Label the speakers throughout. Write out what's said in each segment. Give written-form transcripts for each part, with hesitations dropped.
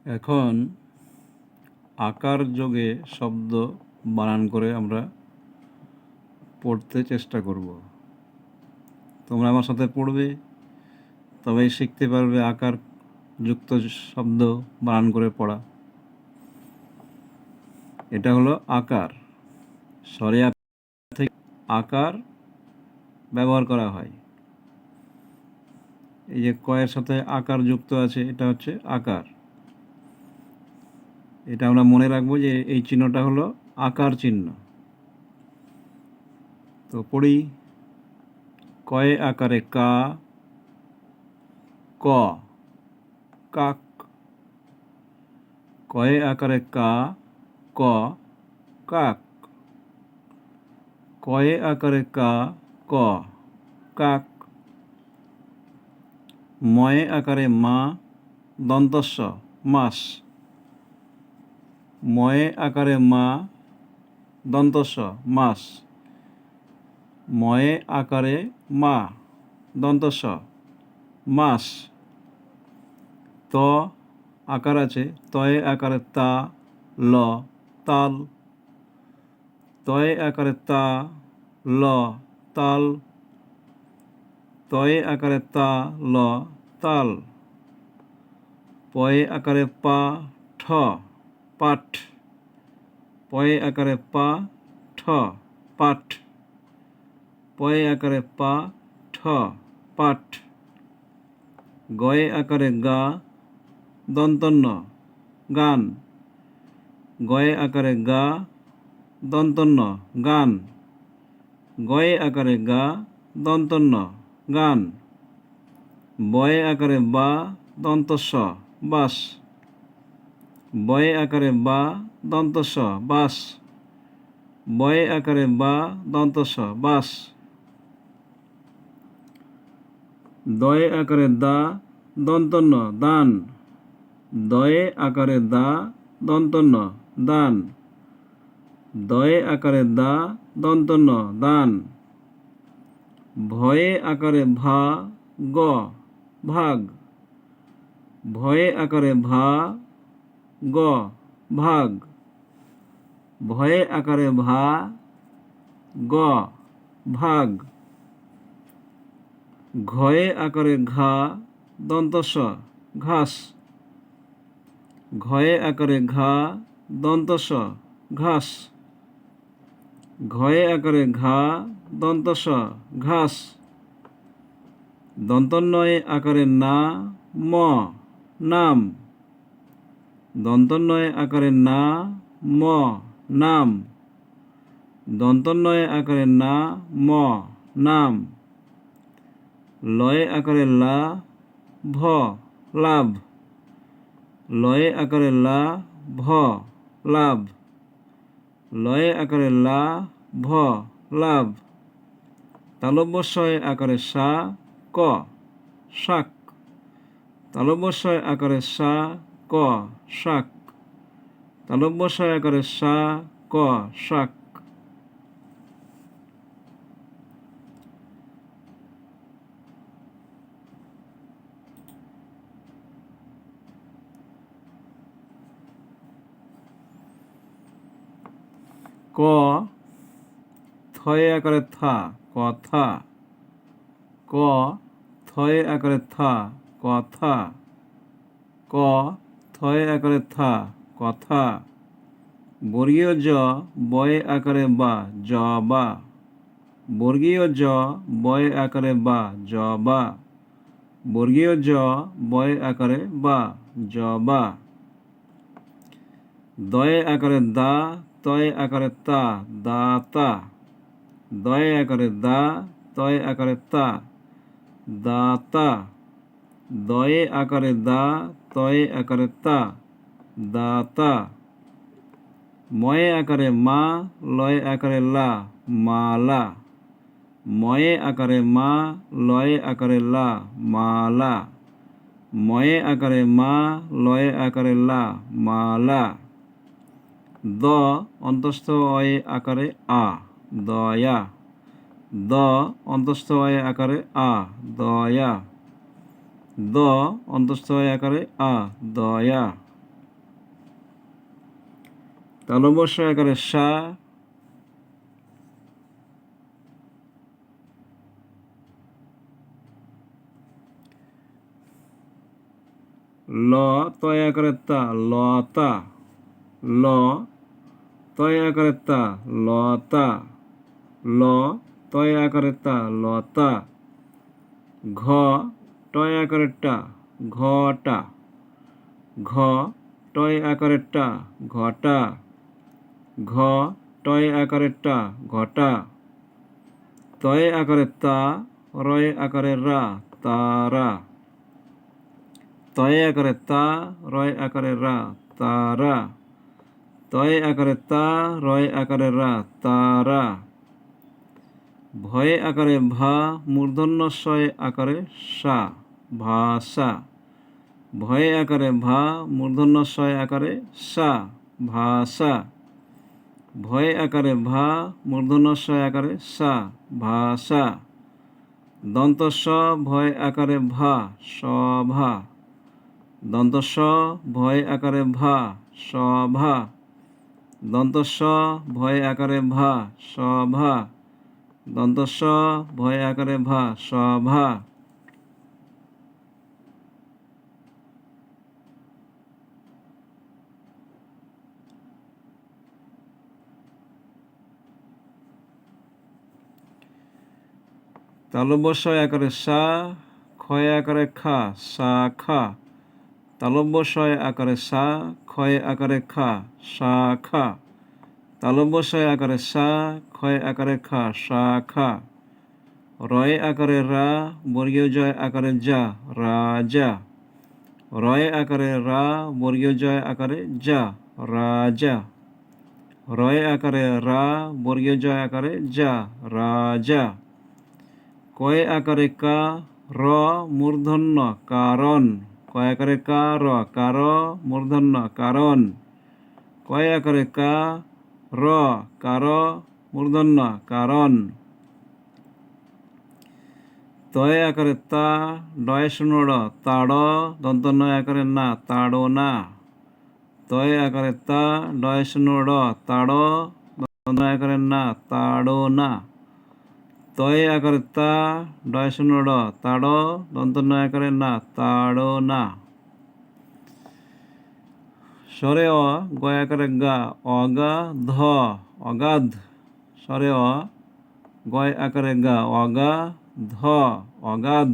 Speaker 1: এখন আকার যোগে শব্দ বানান করে আমরা পড়তে চেষ্টা করব। তোমরা আমার সাথে পড়বে, তবেই শিখতে পারবে আকার যুক্ত শব্দ বানান করে পড়া। এটা হলো আকার। স্বরে থেকে আকার ব্যবহার করা হয়। এই যে কয়ের সাথে আকার যুক্ত আছে, এটা হচ্ছে আকার। এটা আমরা মনে রাখবো যে এই চিহ্নটা হলো আকার চিহ্ন। তো পড়ি। কয়ে আকারে কা, ক, কাক। কয়ে আকারে কা, ক, কাক। কয়ে আকারে কা, ক, কাক। ময়ে আকারে মা, দন্তস্ব, মাস। ময়ে আকারে মা, দন্তস্ব, মাস। ময়ে আকারে মা, দন্তস্ব, মাস। ত আকার আছে, তয়ে আকারে তা, ল, তাল। তয়ে আকারে তা, ল, তাল। তয়ে আকারে তা, ল, তাল। পয়ে আকারে পা, ঠ, পাঠ। পয়ে আকারে পা, ঠ, পাঠ। পয়ে আকারে পা, ঠ, পাঠ। গয়ে আকারে গা, দন্তন্য, গান। গয়ে আকারে গা, দন্তন্য, গান। গয়ে আকারে গা, দন্তন্য, গান। বয়ে আকারে বা, দন্তস্ব, বাস। বয়ে আকারে বা, দন্তস্ব, বাস। বয়ে আকারে বা, দন্তস্ব, বাস। দয়ে আকারে দা, দন্তন্য, দান। দয়ে আকারে দা, দন্তন্য, দান। দয়ে আকারে দা, দন্তন্য, দান। ভয়ে আকারে ভা, গ, ভাগ। ভয়ে আকারে ভা, গ, ভাগ। ভয়ে আকারে ভা, গ, ভাগ। ঘয়ে আকারে ঘা, দন্তস্ব, ঘাস। ঘয়ে আকারে ঘা, দন্তস্ব, ঘাস। ঘয়ে আকারে ঘা, দন্তস্ব, ঘাস। দন্তন্বয়ে আকারে না, ম, নাম। দন্তন্বয়ে আকারে না, ম, নাম। দন্তন্বয়ে আকারে না, ম, নাম। লয়ে আকারে লা, ভ, লাভ। লয়ে আকারে লা, ভ, লাভ। লয়ে আকারে লা, ভ, লাভ। তালব্যস্বয়ে আকারে সা, ক, শাক। তালব্যস্বয়ে আকারে সা, ক, শাক। তালব্যস্বয়ে আকারে সা, ক, শাক। ক, থয়ে আকারে থা, কথা। ক, থয়ে আকারে থা, কথা। ক, থয়ে আকারে থা, কথা। বর্গীয় জ, বয়ে আকারে বা, জবা। বর্গীয় জ, বয়ে আকারে বা, জবা। বর্গীয় জ, বয়ে আকারে বা, জবা। দয়ে আকারে দা, তয়ে আকারে তা, দাতা। দয়ে আকারে দা, তয়ে আকারে তা, দাতা। দয়ে আকারে দা, তয়ে আকারে তা, দাতা। ময়ে আকারে মা, লয়ে আকারে লা, মালা। ময়ে আকারে মা, লয়ে আকারে লা, মালা। ময়ে আকারে মা, লয়ে আকারে লা, মালা। দ অন্তস্থ অয়ে আকারে আ, দয়া। দ অন্তস্থ অয়ে আকারে আ, দয়া। দ অন্তস্থ অয়ে আকারে আ, দয়া। তালব্য শ আকারে সা, ল তয় আকারে তা, লতা, ল তয় আকারে তা, লতা, ল তয় আকারে তা, লতা, ঘ টয় আকারে টা, ঘটা, ঘ টয় আকারে টা, ঘটা, ঘ টয় আকারে টা, ঘটা, তয় আকারে তা, রয় আকারে রা, তারা, তয় আকারে তা, রয় আকারে রা, তারা, তয় আকারে তা, রয় আকারে রা, তারা, ভয় আকারে ভা, মূর্ধন্য শয় আকারে সা, ভাষা, ভয় আকারে ভা, মূর্ধন্য শয় আকারে সা, ভাষা, ভয় আকারে ভা, মূর্ধন্য শয় আকারে সা, ভাষা, দন্ত স ভয় আকারে ভা, সভা, দন্ত স ভয় আকারে ভা, সভা, দন্ত স ভয় আকারে ভা, সভা, দন্ত স ভয় আকারে ভা, সভা। তালব্য শ আকারে সা, ক্ষয় আকারে খা, সা খা, তালব্য শ আকারে সা, ক্ষয় আকারে খা, সা খা, তালব্য শ আকারে সা, ক্ষয় আকারে খা, সা খা, রয় আকারে রা, বর্গীয় জয় আকারে যা, রাজা, রয় আকারে রা, বর্গীয় জয় আকারে যা, রাজা, রয় আকারে রা, বর্গীয় জয় আকারে যা, রাজা, কয় আকারে কা, র মূর্ধন্য কারণ, কয় আকারে কা, র কার মূর্ধন্য কারণ, কয় আকারে কা, র কার মূর্ধন্য কারণ, তয় আকারে তা, ডয় শূন্য ড, তাড়, দন্ত নয় আকারে না, তাড়ো না, তয় আকারে তা, ডয় শূন্য ড, তাড়, দন্ত নয় আকারে না, তাড়ো না, তয় আকারে তা, ডয় শূন্য ড, তাড়, দন্ত নয় আকারে না, তাড়ো না, স্বরে অ, গয় আকারে গা, অগা ধ, অগাধ, স্বরে অ, গয় আকারে গা, অগা ধ, অগাধ,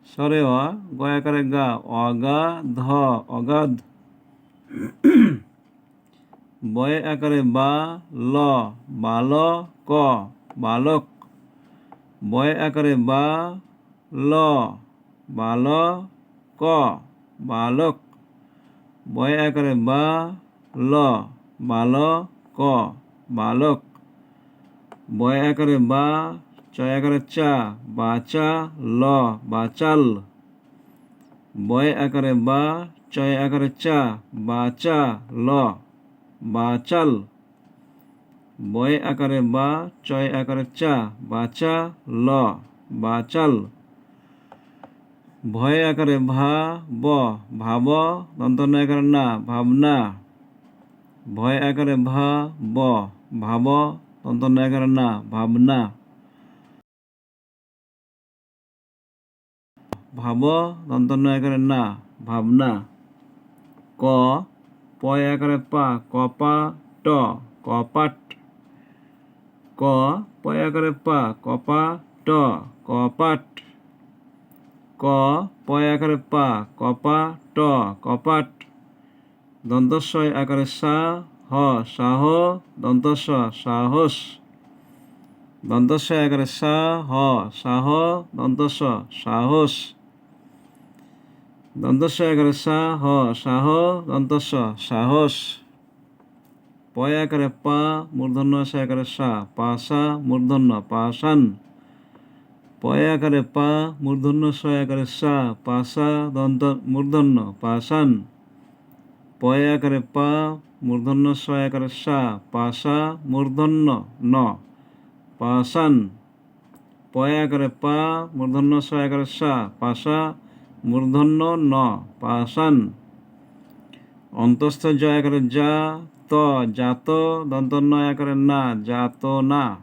Speaker 1: স্বরে অ, গয় আকারে গা, অগা ধ, অগাধ, বয় আকারে বা, ল, বাল ক, বালক, বয় আকারে বা, ল, বাল ক, বালক, বয় আকারে বা, ল, বাল ক, বালক, বয় আকারে বা, চয় আকারে চা, বাচা, ল, বাচাল, বয় আকারে বা, চয় আকারে চা, বাচা, ল, বাচাল, বয় আকারে বা, চয় আকারে চা, বাচা, ল, বাচাল, ভয় আকারে ভা, ব, ভাব, দন্ত নয় আকারে না, ভাবনা, ভয় আকারে ভা, ব, ভাব, দন্ত নয় আকারে না, ভাবনা, ভাব, দন্ত নয় আকারে না, ভাবনা, ক, পয় আকারে পা, কপা, ট, কপাট, ক, পয় আকারে পা, কপা, ট, কপাট, ক, পয় আকারে পা, কপা, ট, কপাট, দন্তস্বয় আকারে সা, হ, সাহ, দন্তস্ব, সাহস, দন্তস্বয় আকারে সা, হ, সাহ, দন্তস্ব, সাহস, দন্তস্বয় আকারে সা, হ, সাহ, দন্তস্ব, সাহস, পয় আকারে পা, মূর্ধন্য স আকারে সা, পাশা, মূর্ধন্য, পাশান, পয় আকারে পা, মূর্ধন্য স আকারে সা, পাশা, দন্ত মূর্ধন্য, পাশান, পয় আকারে পা, মূর্ধন্য স আকারে সা, পাশা, মূর্ধন্য ন, পাশান, পয় আকারে পা, মূর্ধন্য স আকারে সা, পাশা, মূর্ধন্য ন, পাশান, অন্তস্থ জ আকারে যা, ত জাত দন্তন্য আকারে না, জাত না।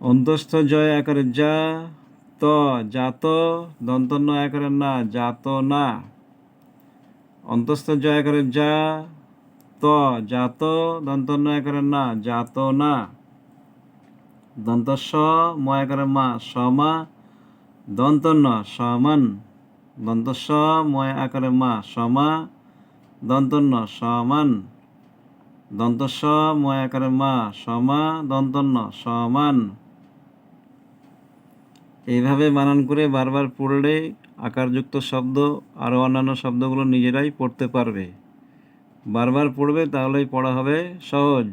Speaker 1: অন্তস্থ জয় আকারে যা, ত জাত দন্তন্য আকারে না, জাত না। অন্তস্থ জয় আকারে যা, ত জাত দন্তন্য আকারে না, জাত না। দন্তস্ব ময় আকারে মা, সমা দন্তন্য সমান। দন্তস্ব ময় আকারে মা, সমা দন্তন্য সমান। দন্তস্ব ময় আকারে মা, সমা দন্তন্য সমান। এইভাবে বানান করে বারবার পড়লে আকারযুক্ত শব্দ আরও অন্যান্য শব্দগুলো নিজেরাই পড়তে পারবে। বারবার পড়বে, তাহলেই পড়া হবে সহজ।